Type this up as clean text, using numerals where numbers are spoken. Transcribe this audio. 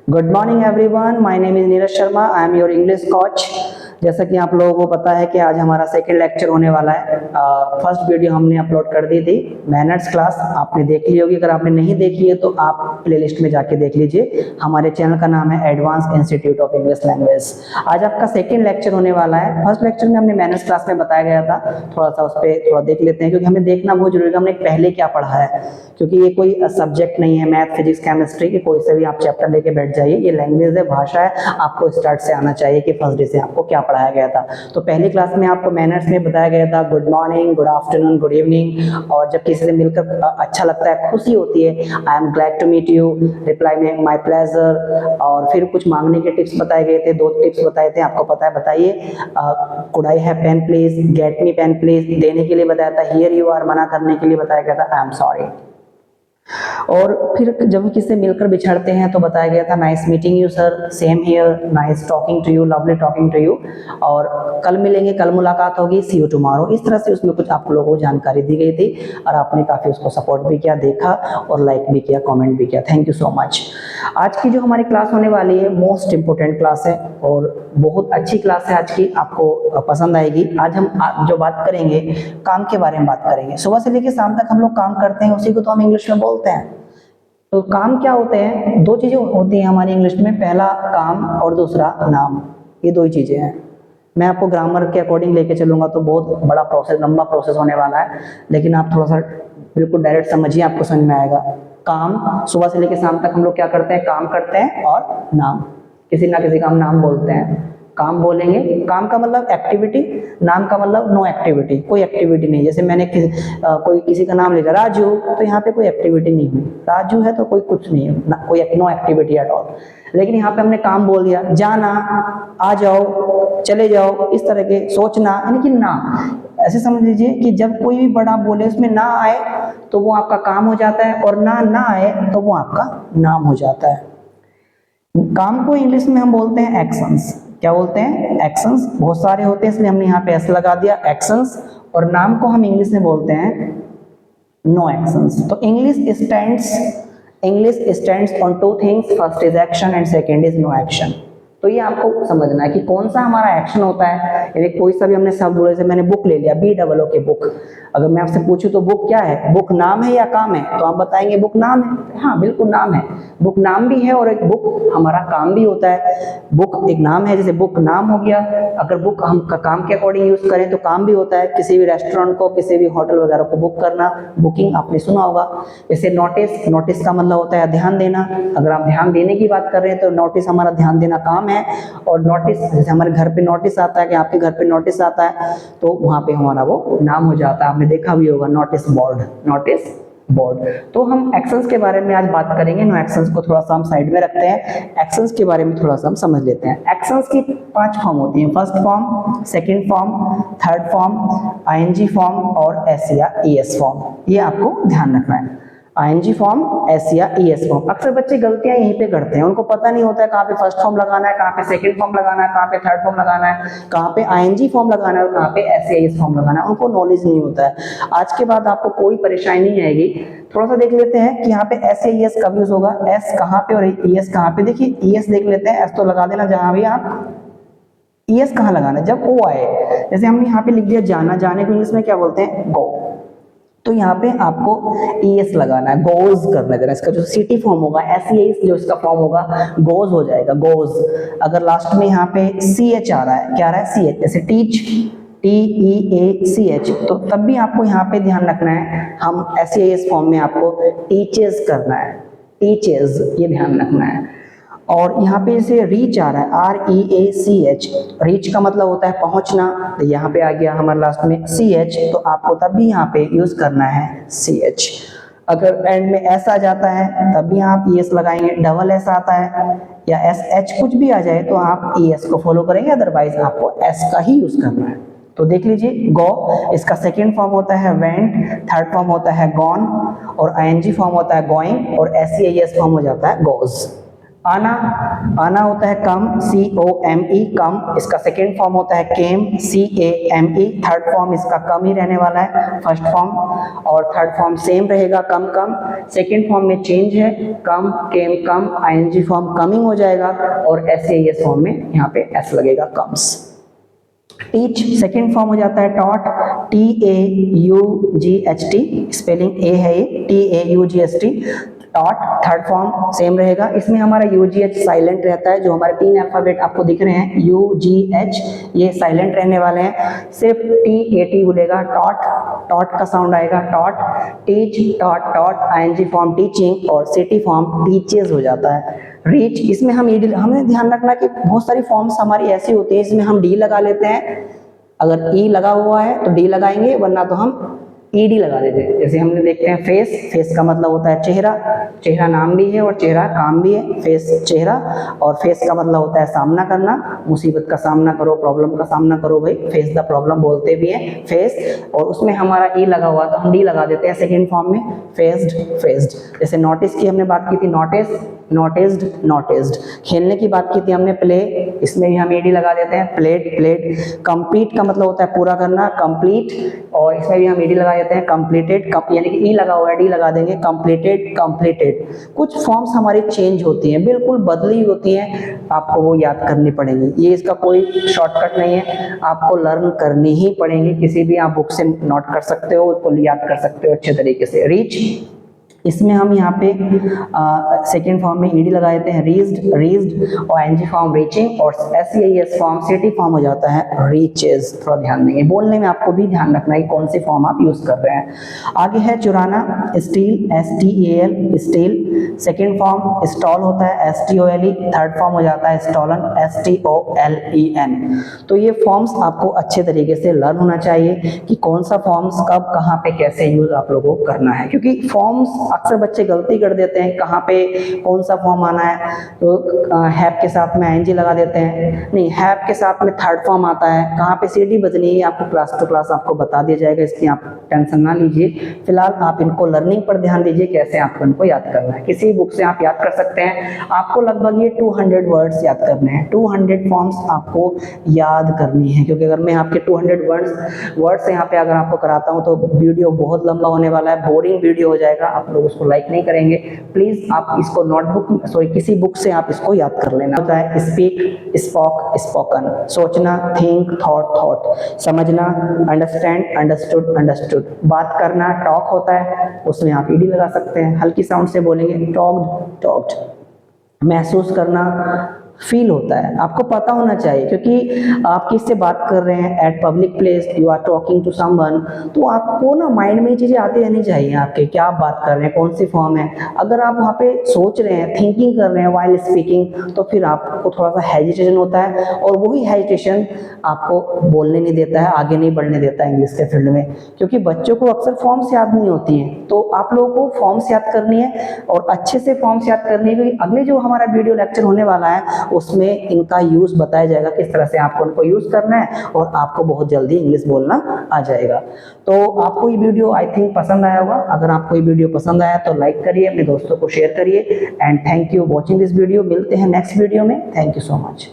Good morning everyone, my name is Neeraj Sharma. I am your English coach. जैसा कि आप लोगों को पता है कि आज हमारा सेकंड लेक्चर होने वाला है। फर्स्ट वीडियो हमने अपलोड कर दी थी मैनर्स क्लास, आपने देख ली होगी। अगर आपने नहीं देखी है तो आप प्लेलिस्ट में जाके देख लीजिए। हमारे चैनल का नाम है advance institute of English language. आज आपका सेकंड लेक्चर होने वाला है। फर्स्ट लेक्चर में हमने मैनर्स क्लास में बताया गया था, थोड़ा सा उस पर थोड़ा देख लेते हैं, क्योंकि हमें देखना बहुत जरूरी है हमने पहले क्या पढ़ा है। क्योंकि ये कोई सब्जेक्ट नहीं है, मैथ फिजिक्स केमिस्ट्री के कोई से भी आप चैप्टर लेके बैठ जाइए। ये लैंग्वेज है, भाषा है, आपको स्टार्ट से आना चाहिए कि फर्स्ट डे से आपको क्या पढ़ाया गया था। तो पहली क्लास में आपको मैनर्स में बताया गया था good morning, good afternoon, good evening, और जब किसी से मिलकर अच्छा लगता है, खुशी होती है, I am glad to meet you, reply में माय प्लेजर। और फिर कुछ मांगने के टिप्स बताए गए थे, 2 टिप्स बताए थे, आपको पता है, बताइए। Could I have pen please, get me pen please, देने के लिए बताया था, हियर यू आर, मना करने के लिए बताया गया था, आई एम सॉरी। और फिर जब किसी से मिलकर बिछड़ते हैं तो बताया गया था nice meeting you sir, same here, nice talking to you, lovely talking to you, और कल मिलेंगे, कल मुलाकात होगी, सी यू टुमारो। इस तरह से उसमें कुछ आप लोगों को जानकारी दी गई थी और आपने काफ़ी उसको सपोर्ट भी किया, देखा और लाइक भी किया, कमेंट भी किया। Thank you so much. आज की जो हमारी क्लास होने वाली है मोस्ट इंपोर्टेंट क्लास है और बहुत अच्छी क्लास है आज की, आपको पसंद आएगी। आज हम जो बात करेंगे काम के बारे में बात करेंगे। सुबह से लेकर शाम तक हम लोग काम करते हैं, उसी को तो हम इंग्लिश में बोलते हैं। तो काम क्या होते हैं? 2 चीजें होती हैं हमारी इंग्लिश में, पहला काम और दूसरा नाम। ये 2 ही चीजें हैं। मैं आपको ग्रामर के अकॉर्डिंग लेके चलूंगा तो बहुत बड़ा प्रोसेस, लंबा प्रोसेस होने वाला है, लेकिन आप थोड़ा सा बिल्कुल डायरेक्ट समझिए, आपको समझ में आएगा। काम, सुबह से लेकर शाम तक हम लोग क्या करते हैं? काम करते हैं। और नाम, किसी ना किसी का हम नाम बोलते हैं। काम बोलेंगे, काम का मतलब एक्टिविटी, नाम का मतलब नो एक्टिविटी, कोई एक्टिविटी नहीं। जैसे मैंने कोई किसी का नाम लिखा राजू, तो यहाँ पे कोई एक्टिविटी नहीं हुई, राजू है तो कोई कुछ नहीं है, कोई नो एक्टिविटी एट ऑल। लेकिन यहाँ पे हमने काम बोल दिया, जाना, आ जाओ, चले जाओ, इस तरह के, सोचना, यानी कि ना। ऐसे समझ लीजिए कि जब कोई भी बड़ा बोले उसमें ना आए तो वो आपका काम हो जाता है, और ना आए तो वो आपका नाम हो जाता है। काम को इंग्लिश में हम बोलते हैं एक्शंस। क्या बोलते हैं? एक्शंस। बहुत सारे होते हैं इसलिए हमने यहाँ पे एस लगा दिया, एक्शंस। और नाम को हम इंग्लिश में बोलते हैं नो एक्शंस। तो English stands on 2 things, first is action and second is no action. तो ये आपको समझना है कि कौन सा हमारा एक्शन होता है। यानी कोई सा भी हमने शब्द बोले, जैसे मैंने बुक ले लिया, BOO के बुक। अगर मैं आपसे पूछूं तो बुक क्या है? बुक नाम है या काम है? तो आप बताएंगे बुक नाम है। हाँ, बिल्कुल नाम है। बुक नाम भी है और एक बुक हमारा काम भी होता है। बुक एक नाम है, जैसे बुक नाम हो गया। अगर बुक हम काम के अकॉर्डिंग यूज करें तो काम भी होता है। किसी भी रेस्टोरेंट को, किसी भी होटल वगैरह को बुक करना, बुकिंग आपने सुना होगा। जैसे नोटिस, नोटिस का मतलब होता है ध्यान देना। अगर आप ध्यान देने की बात कर रहे हैं तो नोटिस हमारा ध्यान देना काम है। और नोटिस, जैसे हमारे घर पे नोटिस आता है, कि आपके घर पे नोटिस आता है, तो वहां पे हमारा वो नाम हो जाता है। आपने देखा भी होगा नोटिस बोर्ड, नोटिस बोर्ड। तो हम एक्शंस के बारे में आज बात करेंगे। नो एक्शंस को थोड़ा सा हम साइड में रखते हैं, एक्शंस के बारे में थोड़ा सा हम समझ लेते हैं। एक्शंस की 5 फॉर्म होती हैं, first form, second form, third form, ING form और S या ES फॉर्म। ये आपको ध्यान रखना है। ING फॉर्म, S या ES फॉर्म। अक्सर बच्चे गलतियां यहीं पे करते हैं, उनको पता नहीं होता है कहाँ पे फर्स्ट फॉर्म लगाना है, कहाँ पे सेकंड फॉर्म लगाना है, कहाँ पे थर्ड फॉर्म लगाना है, कहाँ पे ING फॉर्म लगाना है और कहाँ पे S या ES फॉर्म लगाना है। उनको नॉलेज नहीं होता है। आज के बाद आपको कोई परेशानी नहीं आएगी। थोड़ा सा देख लेते हैं कि यहाँ पे S या ES कब यूज होगा, S कहाँ पे और ES कहाँ पे। देखिए ES देख लेते हैं, S तो लगा देना जहां भी आप, ES कहाँ लगाना है? जब O आए। जैसे हमने यहाँ पे लिख दिया जाना, जाने को इंग्लिश में क्या बोलते हैं? गो। तो यहाँ पे आपको ES लगाना है, गोज करना है। इसका जो सिटी फॉर्म होगा, SES जो इसका फॉर्म होगा, गोज हो जाएगा, गोज। अगर लास्ट में यहाँ पे CH आ रहा है, क्या आ रहा है? CH, जैसे टीच, TEACH, तो तब भी आपको यहाँ पे ध्यान रखना है, हम SES फॉर्म में आपको टीचेस करना है, टीचेस, ये ध्यान रखना है। और यहाँ पे जैसे रीच आ रहा है, REACH, रीच का मतलब होता है पहुंचना, तो यहाँ पे आ गया हमारे लास्ट में CH, तो आपको तब भी यहाँ पे यूज करना है CH। अगर एंड में S आ जाता है तब भी आप ES लगाएंगे, डबल S आता है या SH कुछ भी आ जाए तो आप ES को फॉलो करेंगे, अदरवाइज आपको S का ही यूज करना है। तो देख लीजिए, गो, इसका सेकेंड फॉर्म होता है वेंट, थर्ड फॉर्म होता है गॉन, और ING फॉर्म होता है गोइंग, और SES फॉर्म हो जाता है गोज। आना, आना होता है कम, COME कम। इसका सेकेंड फॉर्म होता है केम, CAME। थर्ड फॉर्म इसका कम ही रहने वाला है, फर्स्ट फॉर्म, और थर्ड फॉर्म सेम रहेगा कम कम। सेकेंड फॉर्म में चेंज है, कम केम कम, ING फॉर्म कमिंग हो जाएगा, और SAES फॉर्म में यहाँ पे S लगेगा, कम्स। टीच सेकेंड फॉर्म हो जाता है टॉट, TAUGHT, स्पेलिंग ए है ये, TAUGHT taught. Third form same रहेगा, इसमें हमारा UGH साइलेंट रहता है। जो हमारे 3 अल्फाबेट आपको दिख रहे हैं UGH, ये साइलेंट रहने वाले हैं, सिर्फ TAT बोलेगा, टॉट, टॉट का साउंड आएगा, taught. Teach taught taught, ING form teaching, और सिटी फॉर्म टीचेस हो जाता है। रीच, इसमें हम ED, हमें ध्यान रखना कि बहुत सारी फॉर्म्स हमारी ऐसी होती है इसमें हम D लगा लेते हैं। अगर E लगा हुआ है तो D लगाएंगे, वरना तो हम ED लगा देते हैं। जैसे हमने देखते हैं फेस, फेस का मतलब होता है चेहरा, चेहरा नाम भी है और चेहरा काम भी है, फेस चेहरा, और फेस का मतलब होता है सामना करना, मुसीबत का सामना करो, प्रॉब्लम का सामना करो भाई, फेस द प्रॉब्लम बोलते भी हैं, फेस। और उसमें हमारा E लगा हुआ तो हम D लगा देते हैं सेकेंड फॉर्म में, फेस्ड, फेस्ड। जैसे नोटिस की हमने बात की थी, नोटिस, नोटिस्ड, नोटिस्ड। खेलने की बात की थी हमने, प्ले, इसमें भी हम ED लगा देते हैं, प्लेड, प्लेड। कंप्लीट का मतलब होता है पूरा करना, कंप्लीट, और इसमें भी हम ED लगा देते हैं, कंप्लीटेड, यानी कि E लगा हुआ है, D लगा देंगे, कंप्लीटेड, कंप्लीटेड। कुछ फॉर्म्स हमारी चेंज होती हैं, बिल्कुल बदली होती हैं, आपको वो याद करनी पड़ेंगी। ये इसका कोई शॉर्टकट नहीं है, आपको लर्न करनी ही पड़ेंगी। किसी भी आप बुक से नोट कर सकते हो, उसको याद कर सकते हो अच्छे तरीके से। रीच, इसमें हम यहाँ पे सेकेंड फॉर्म में ED लगा देते हैं, रीच्ड, रीच्ड, और ING फॉर्म रीचिंग, और SEIS फॉर्म सिटी फॉर्म हो जाता है रीचेस। थोड़ा ध्यान देंगे, बोलने में आपको भी ध्यान रखना है कि कौन सी फॉर्म आप यूज कर रहे हैं। आगे है चुराना, steel, STAL, steel. Second form stall होता है, STOLE। थर्ड फॉर्म हो जाता है स्टॉलन, STOLEN। तो ये फॉर्म्स आपको अच्छे तरीके से लर्न होना चाहिए कि कौन सा फॉर्म्स कब कहाँ पे कैसे यूज आप लोगों को करना है, क्योंकि फॉर्म्स अक्सर बच्चे गलती कर देते हैं, कहाँ पे कौन सा फॉर्म आना है, तो हैव के साथ में ING लगा देते हैं, नहीं हैव के साथ में थर्ड फॉर्म आता है, कहाँ पे CD बजनी है आपको क्लास टू क्लास आपको बता दिया जाएगा, इसकी आप टेंशन ना लीजिए। फिलहाल आप इनको लर्निंग पर ध्यान दीजिए, कैसे आपको इनको याद करना है। किसी बुक से आप याद कर सकते हैं, आपको लगभग ये 200 वर्ड्स याद करने हैं, 200 फॉर्म्स आपको याद करनी है, क्योंकि अगर मैं आपके 200 वर्ड्स यहाँ पे अगर आपको कराता हूँ तो वीडियो बहुत लंबा होने वाला है, बोरिंग वीडियो हो जाएगा, आप लोग उसको लाइक नहीं करेंगे। प्लीज आप इसको नोटबुक, सॉरी किसी बुक से आप इसको याद कर लेना। होता है स्पीक, स्पोक, स्पोकन, सोचना, थिंक, थॉट, थॉट, समझना, अंडरस्टैंड, अंडरस्टूड, अंडरस्टूड, बात करना, टॉक होता है, उसमें आप ED लगा सकते हैं, हल्की साउंड से बोलेंगे टॉक्ड, टॉक्ड। महसूस करना, फील होता है, आपको पता होना चाहिए, क्योंकि आप किससे बात कर रहे हैं, at public place you are talking to someone, तो आपको ना माइंड में ये चीजें आती रहनी चाहिए आपके, क्या आप बात कर रहे हैं, कौन सी फॉर्म है। अगर आप वहाँ पे सोच रहे हैं, थिंकिंग कर रहे हैं वाइल स्पीकिंग, तो फिर आपको थोड़ा सा हेजिटेशन होता है, और वही हेजिटेशन आपको बोलने नहीं देता है, आगे नहीं बढ़ने देता है इंग्लिश के फील्ड में, क्योंकि बच्चों को अक्सर फॉर्म्स याद नहीं होती हैं। तो आप लोगों को फॉर्म्स याद करनी है, और अच्छे से फॉर्म्स याद करनी है, क्योंकि अगले जो हमारा वीडियो लेक्चर होने वाला है उसमें इनका यूज बताया जाएगा, किस तरह से आपको उनको यूज करना है, और आपको बहुत जल्दी इंग्लिश बोलना आ जाएगा। तो आपको ये वीडियो आई थिंक पसंद आया होगा। अगर आपको ये वीडियो पसंद आया तो लाइक करिए, अपने दोस्तों को शेयर करिए, and thank you watching this video. मिलते हैं नेक्स्ट वीडियो में, थैंक यू सो मच।